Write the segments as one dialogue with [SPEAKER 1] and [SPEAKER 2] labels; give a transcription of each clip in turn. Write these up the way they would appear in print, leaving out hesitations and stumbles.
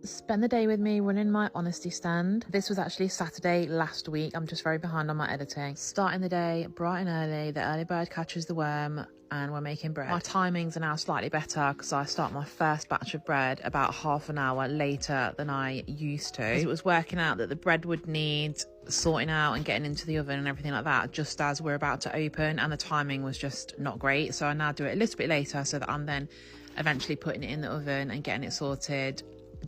[SPEAKER 1] Spend the day with me running my honesty stand. This was actually Saturday last week. I'm just very behind on my editing. Starting the day bright and early, the early bird catches the worm, and we're making bread. My timings are now slightly better because I start my first batch of bread about half an hour later than I used to. It was working out that the bread would need sorting out and getting into the oven and everything like that just as we're about to open, and the timing was just not great. So I now do it a little bit later so that I'm then eventually putting it in the oven and getting it sorted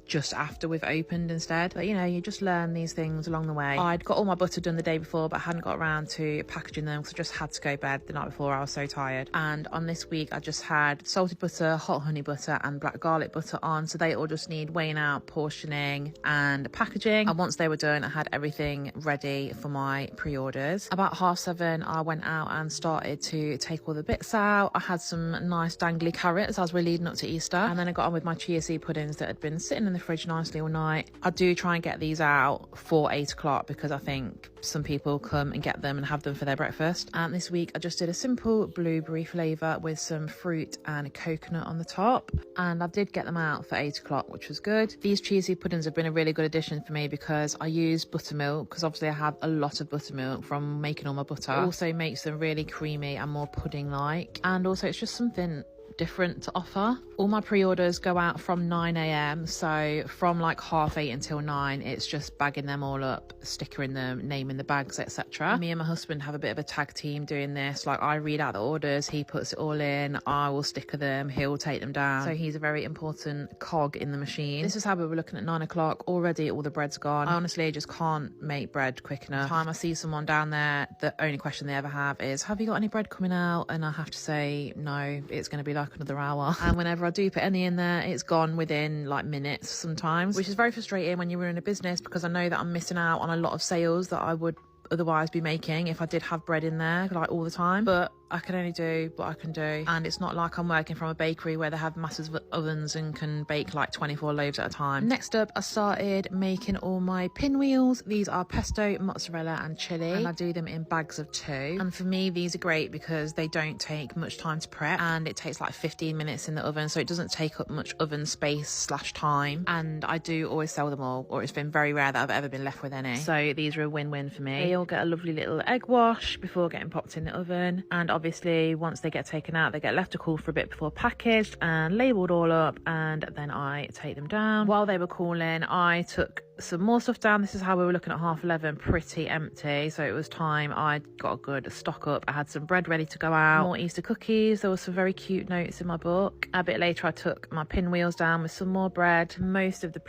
[SPEAKER 1] just after we've opened instead. But you know, you just learn these things along the way. I'd got all my butter done the day before, but I hadn't got around to packaging them because I just had to go to bed the night before. I was so tired. And on this week I just had salted butter, hot honey butter and black garlic butter on, so they all just need weighing out, portioning and packaging. And once they were done, I had everything ready for my pre-orders. About 7:30 I went out and started to take all the bits out. I had some nice dangly carrots as we're leading up to Easter, and then I got on with my chia seed puddings that had been sitting in the fridge nicely all night. I do try and get these out for 8 o'clock because I think some people come and get them and have them for their breakfast. And this week I just did a simple blueberry flavour with some fruit and coconut on the top, and I did get them out for 8 o'clock, which was good. These cheesy puddings have been a really good addition for me because I use buttermilk, because obviously I have a lot of buttermilk from making all my butter. It also makes them really creamy and more pudding like, and also it's just something different to offer. All my pre-orders go out from 9 a.m, so from like 8:30 until 9 it's just bagging them all up, stickering them, naming the bags, etc. Me and my husband have a bit of a tag team doing this. Like, I read out the orders, he puts it all in, I will sticker them, he'll take them down, so he's a very important cog in the machine. This is how we were looking at 9 o'clock. Already all the bread's gone. I honestly just can't make bread quick enough. Time I see someone down there, the only question they ever have is, have you got any bread coming out? And I have to say no, it's going to be like another hour. And whenever I do put any in there, it's gone within like minutes sometimes, which is very frustrating when you're running a business, because I know that I'm missing out on a lot of sales that I would otherwise be making if I did have bread in there like all the time. But I can only do what I can do, and it's not like I'm working from a bakery where they have massive ovens and can bake like 24 loaves at a time. Next up, I started making all my pinwheels. These are pesto, mozzarella and chili, and I do them in bags of 2. And for me, these are great because they don't take much time to prep, and it takes like 15 minutes in the oven, so it doesn't take up much oven space / time. And I do always sell them all, or it's been very rare that I've ever been left with any, so these are a win-win for me. They all get a lovely little egg wash before getting popped in the oven, and obviously once they get taken out they get left to cool for a bit before packaged and labelled all up, and then I take them down. While they were cooling, I took some more stuff down. This is how we were looking at 11:30, pretty empty, so it was time I got a good stock up. I had some bread ready to go out, more Easter cookies, there were some very cute notes in my book. A bit later I took my pinwheels down with some more bread. Most of the